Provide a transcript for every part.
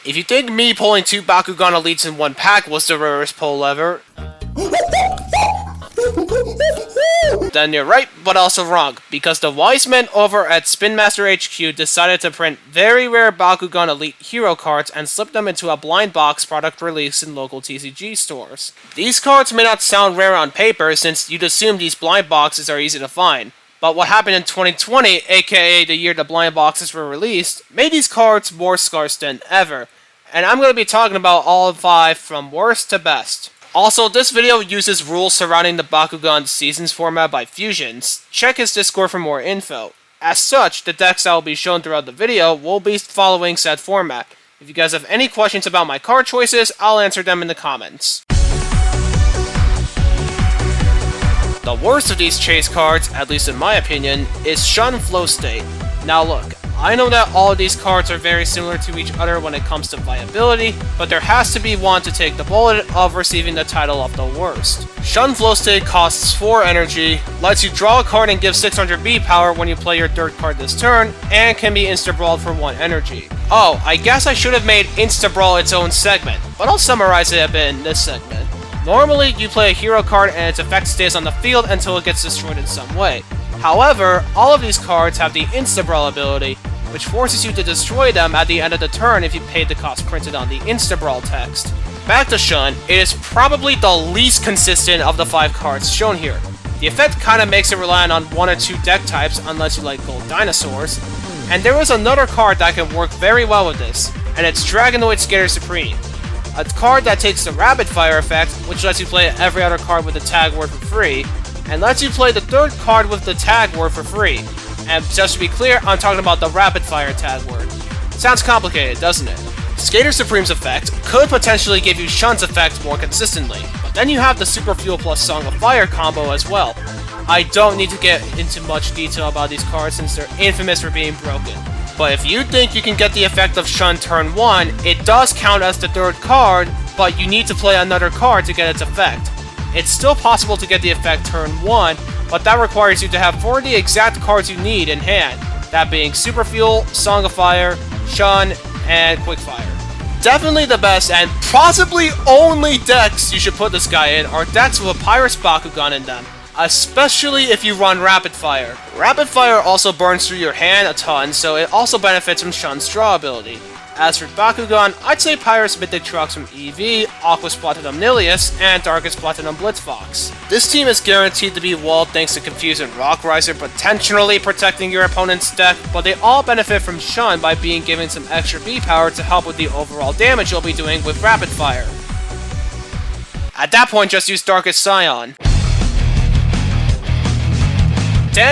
If you think me pulling 2 Bakugan Elites in one pack was the rarest pull ever, then you're right, but also wrong, because the wise men over at Spin Master HQ decided to print very rare Bakugan Elite Hero cards and slip them into a blind box product release in local TCG stores. These cards may not sound rare on paper since you'd assume these blind boxes are easy to find, but what happened in 2020, aka the year the blind boxes were released, made these cards more scarce than ever, and I'm going to be talking about all 5 from worst to best. Also, this video uses rules surrounding the Bakugan Seasons format by Fusions. Check his Discord for more info. As such, the decks that will be shown throughout the video will be following said format. If you guys have any questions about my card choices, I'll answer them in the comments. The worst of these chase cards, at least in my opinion, is Shun Flowstate. Now look, I know that all of these cards are very similar to each other when it comes to viability, but there has to be one to take the bullet of receiving the title of the worst. Shun Flowstate costs 4 energy, lets you draw a card and give 600 B power when you play your third card this turn, and can be insta-brawled for 1 energy. Oh, I guess I should have made insta-brawl its own segment, but I'll summarize it a bit in this segment. Normally, you play a hero card and its effect stays on the field until it gets destroyed in some way. However, all of these cards have the Insta-Brawl ability, which forces you to destroy them at the end of the turn if you paid the cost printed on the Insta-Brawl text. Back to Shun, it is probably the least consistent of the 5 cards shown here. The effect kinda makes it reliant on 1 or 2 deck types unless you like gold dinosaurs, and there is another card that can work very well with this, and it's Dragonoid Skater Supreme. A card that takes the Rapid Fire effect, which lets you play every other card with the tag word for free, and lets you play the 3rd card with the tag word for free. And just to be clear, I'm talking about the Rapid Fire tag word. Sounds complicated, doesn't it? Skater Supreme's effect could potentially give you Shun's effect more consistently, but then you have the Super Fuel plus Song of Fire combo as well. I don't need to get into much detail about these cards since they're infamous for being broken. But if you think you can get the effect of Shun turn 1, it does count as the 3rd card, but you need to play another card to get its effect. It's still possible to get the effect turn 1, but that requires you to have 4 of the exact cards you need in hand, that being Super Fuel, Song of Fire, Shun, and Quickfire. Definitely the best and possibly only decks you should put this guy in are decks with a Pyrus Bakugan in them, especially if you run Rapid Fire. Rapid Fire also burns through your hand a ton, so it also benefits from Shun's draw ability. As for Bakugan, I'd say Pyrus Mythic Trucks from EV, Aquos Platinum Nilius, and Darkus Platinum Blitzfox. This team is guaranteed to be walled thanks to Confuse and Rock Riser potentially protecting your opponent's deck, but they all benefit from Shun by being given some extra B power to help with the overall damage you'll be doing with Rapid Fire. At that point, just use Darkus Scion.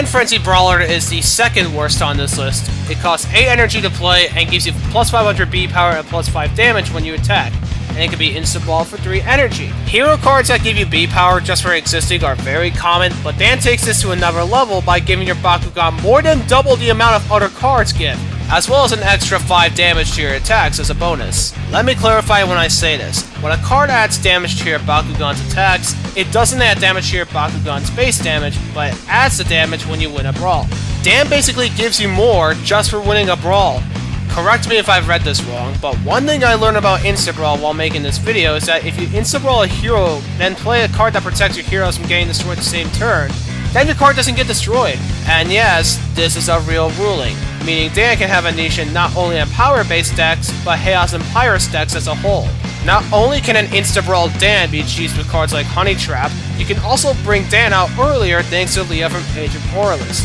Frenzied Bralwer is the 2nd worst on this list. It costs 8 energy to play and gives you plus 500 B power and plus 5 damage when you attack, and it can be insta-ball for 3 energy. Hero cards that give you B power just for existing are very common, but Dan takes this to another level by giving your Bakugan more than double the amount of other cards give, as well as an extra 5 damage to your attacks as a bonus. Let me clarify when I say this. When a card adds damage to your Bakugan's attacks, it doesn't add damage to your Bakugan's base damage, but it adds the damage when you win a brawl. Dan basically gives you more just for winning a brawl. Correct me if I've read this wrong, but one thing I learned about Insta-Brawl while making this video is that if you Insta-Brawl a hero, then play a card that protects your heroes from getting destroyed the same turn, then your card doesn't get destroyed. And yes, this is a real ruling, meaning Dan can have a niche in not only in power-based decks, but Haos and Pyrus decks as a whole. Not only can an Insta-Brawl Dan be cheesed with cards like Honey Trap, you can also bring Dan out earlier thanks to Leah from Age of Moralist.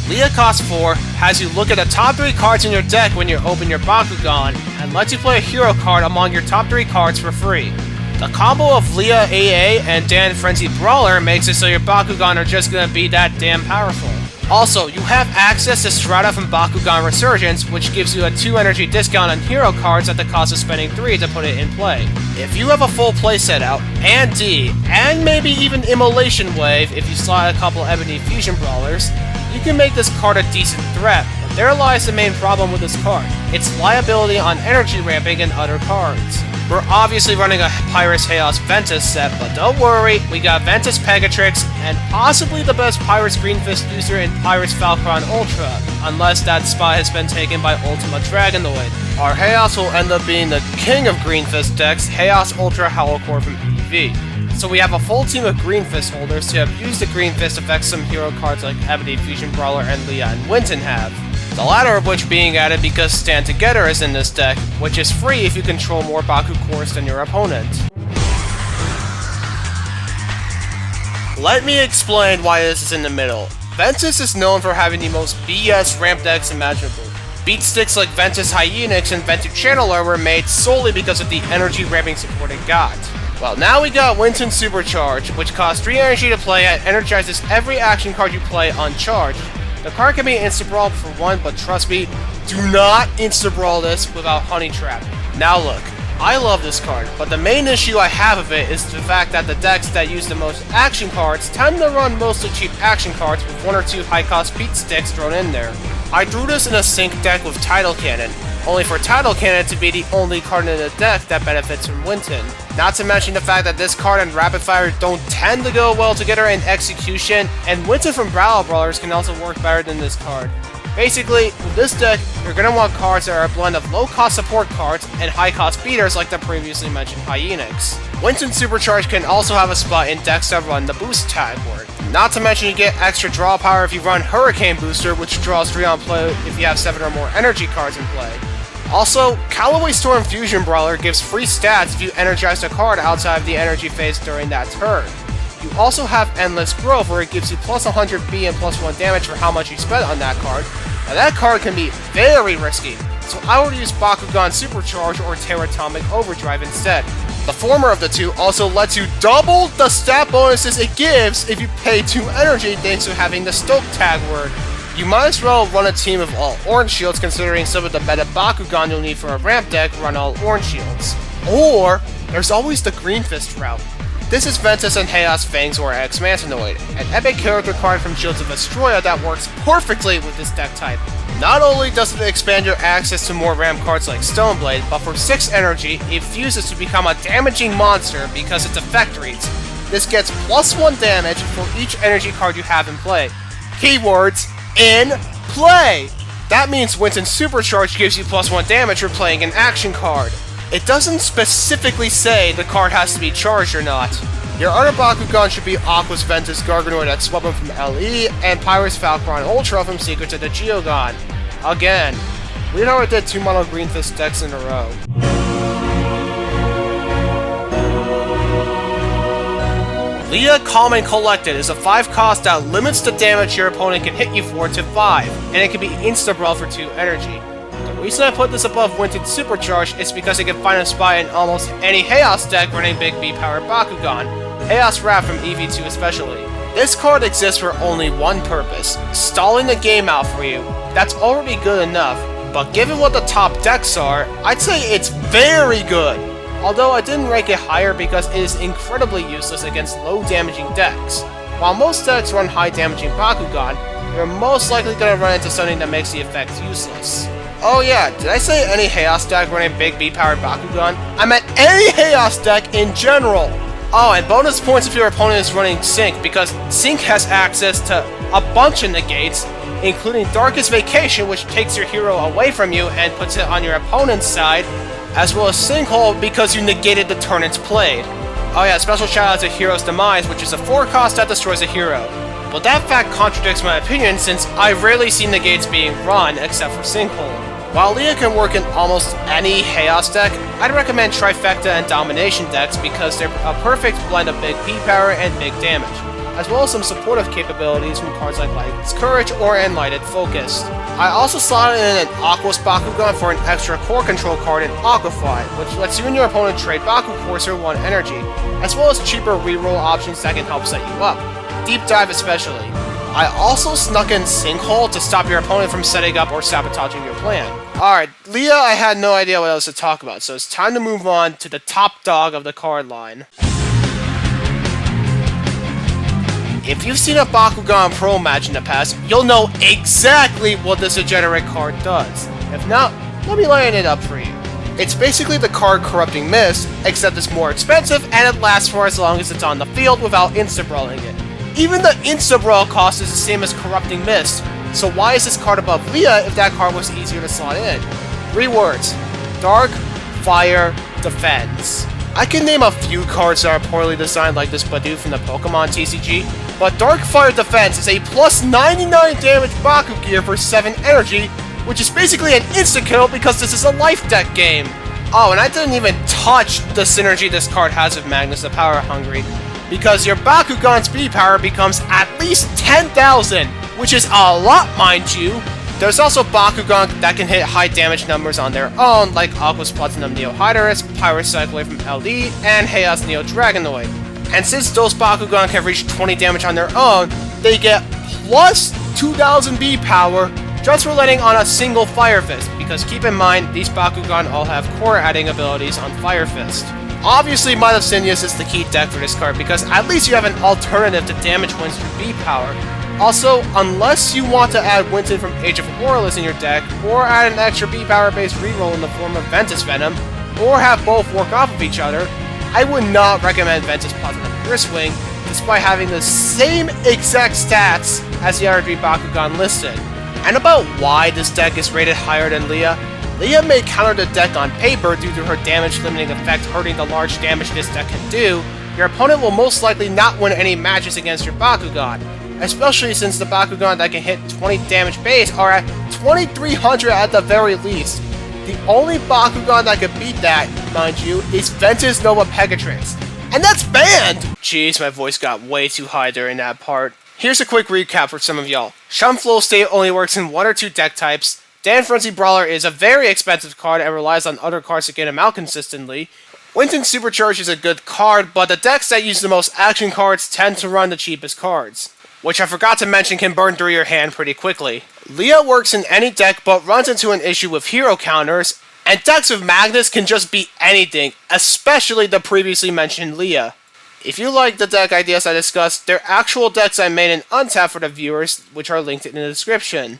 Leah costs 4, has you look at the top 3 cards in your deck when you open your Bakugan, and lets you play a hero card among your top 3 cards for free. The combo of Leah AA and Dan Frenzied Brawler makes it so your Bakugan are just gonna be that damn powerful. Also, you have access to Strata from Bakugan Resurgence, which gives you a 2 energy discount on hero cards at the cost of spending 3 to put it in play. If you have a full playset out, and D, and maybe even Immolation Wave if you slot a couple Ebony Fusion Brawlers, you can make this card a decent threat, but There lies the main problem with this card, its liability on energy ramping and other cards. We're obviously running a Pyrus Haos Ventus set, but don't worry, we got Ventus Pegatrix and possibly the best Pyrus Green Fist user in Pyrus Falcon Ultra, unless that spot has been taken by Ultima Dragonoid. Our Haos will end up being the king of Green Fist decks, Haos Ultra Howlcore from EV. So we have a full team of Green Fist holders to abuse the Green Fist effects some hero cards like Ebony, Fusion Bralwer, and Leah and Wynton have. The latter of which being added because Stand Together is in this deck, which is free if you control more Baku cores than your opponent. Let me explain why this is in the middle. Ventus is known for having the most BS ramp decks imaginable. Beat sticks like Ventus Hyenix and Ventus Channeler were made solely because of the energy ramping support it got. Well, now we got Wynton Supercharged, which costs 3 energy to play and energizes every action card you play uncharged. The card can be insta-brawl for 1, but trust me, do not insta-brawl this without Honey Trap. Now look, I love this card, but the main issue I have of it is the fact that the decks that use the most action cards tend to run mostly cheap action cards with 1 or 2 high-cost beat sticks thrown in there. I drew this in a sync deck with Tidal Cannon, only for Tidal Cannon to be the only card in the deck that benefits from Wynton. Not to mention the fact that this card and Rapid Fire don't tend to go well together in execution, and Wynton from Brawlers can also work better than this card. Basically, with this deck, you're going to want cards that are a blend of low-cost support cards and high-cost beaters like the previously mentioned Hyenix. Wynton Supercharged can also have a spot in decks that run the boost tag word. Not to mention you get extra draw power if you run Hurricane Booster, which draws 3 on play if you have 7 or more energy cards in play. Also, Callaway Storm Fusion Brawler gives free stats if you energize a card outside of the energy phase during that turn. You also have Endless Growth, where it gives you plus 100B and plus 1 damage for how much you spent on that card. Now that card can be very risky, so I would use Bakugan Supercharged or Teratomic Overdrive instead. The former of the two also lets you double the stat bonuses it gives if you pay 2 energy thanks to having the Stoke tag word. You might as well run a team of all orange shields considering some of the meta Bakugan you'll need for a ramp deck run all orange shields. Or, there's always the Green Fist route. This is Ventus and Haos Fangs or X-Mantanoid, an epic character card from Shields of Astroya that works perfectly with this deck type. Not only does it expand your access to more ramp cards like Stoneblade, but for 6 energy, it fuses to become a damaging monster because its effect reads. This gets plus 1 damage for each energy card you have in play. Keywords, in play! That means Wynton Supercharged gives you plus 1 damage for playing an action card. It doesn't specifically say the card has to be charged or not. Your other Bakugan should be Aquos Ventus Garganoid X Weapon from LE and Pyrus Falcon Ultra from Secrets of the Geogon. Again, we already did 2 mono Green Fist decks in a row. Leah Calm and Collected is a 5 cost that limits the damage your opponent can hit you for to 5, and it can be insta-brawl for 2 energy. The reason I put this above Wynton Supercharged is because it can find a spot in almost any Haos deck running Big B-powered Bakugan, Haos Wrath from EV2 especially. This card exists for only one purpose, stalling the game out for you. That's already good enough, but given what the top decks are, I'd say it's very good. Although I didn't rank it higher because it is incredibly useless against low damaging decks. While most decks run high damaging Bakugan, you're most likely going to run into something that makes the effect useless. Oh yeah, did I say any Haos deck running Big B-powered Bakugan? I meant any Haos deck in general! Oh, and bonus points if your opponent is running Sync, because Sync has access to a bunch of negates, including Darkus Vacation, which takes your hero away from you and puts it on your opponent's side, as well as Sinkhole because you negated the turn it's played. Oh yeah, special shout out to Hero's Demise, which is a 4 cost that destroys a hero. But that fact contradicts my opinion since I rarely see negates being run except for Sinkhole. While Leah can work in almost any Haos deck, I'd recommend Trifecta and Domination decks because they're a perfect blend of big P-power and big damage, as well as some supportive capabilities from cards like Light's Courage or Enlightened Focus. I also slotted in an Aquos Bakugan for an extra core control card in Aquafly, which lets you and your opponent trade Baku cores for 1 energy, as well as cheaper reroll options that can help set you up. Deep Dive especially. I also snuck in Sinkhole to stop your opponent from setting up or sabotaging your plan. Alright, Leah, I had no idea what else to talk about, so it's time to move on to the top dog of the card line. If you've seen a Bakugan Pro match in the past, you'll know exactly what this degenerate card does. If not, let me line it up for you. It's basically the card Corrupting Mist, except it's more expensive and it lasts for as long as it's on the field without insta-brawling it. Even the insta-brawl cost is the same as Corrupting Mist, so why is this card above Leah if that card was easier to slot in? 3 words: Dark, Fire, Defense. I can name a few cards that are poorly designed like this Badu from the Pokemon TCG, but Dark Fire Defense is a plus 99 damage Baku gear for 7 energy, which is basically an insta-kill because this is a life deck game. Oh, and I didn't even touch the synergy this card has with Magnus the Power Hungry, because your Bakugan speed power becomes at least 10,000, which is a lot, mind you. There's also Bakugan that can hit high damage numbers on their own, like Aquos Platinum Neo Hydorus, Pyrus Cycloid from LD, and Haos Neo Dragonoid. And since those Bakugan can reach 20 damage on their own, they get plus 2000 B power just for letting on a single Fire Fist, because keep in mind, these Bakugan all have core adding abilities on Fire Fist. Obviously, Might of Sinius is the key deck for this card, because at least you have an alternative to damage wins through B power. Also, unless you want to add Wynton from Age of Aurelius in your deck, or add an extra B-power based reroll in the form of Ventus Venom, or have both work off of each other, I would not recommend Ventus Platinum Griswing, despite having the same exact stats as the other 3 Bakugan listed. And about why this deck is rated higher than Leah, Leah may counter the deck on paper due to her damage limiting effect hurting the large damage this deck can do. Your opponent will most likely not win any matches against your Bakugan, especially since the Bakugan that can hit 20 damage base are at 2300 at the very least. The only Bakugan that could beat that, mind you, is Ventus Nova Pegatrix. And that's banned! Jeez, my voice got way too high during that part. Here's a quick recap for some of y'all. Shun Flowstate only works in 1 or 2 deck types. Frenzied Bralwer is a very expensive card and relies on other cards to get him out consistently. Wynton Supercharged is a good card, but the decks that use the most action cards tend to run the cheapest cards, which I forgot to mention can burn through your hand pretty quickly. Leah works in any deck but runs into an issue with hero counters, and decks with Magnus can just beat anything, especially the previously mentioned Leah. If you like the deck ideas I discussed, they're actual decks I made in Untapped for the viewers, which are linked in the description.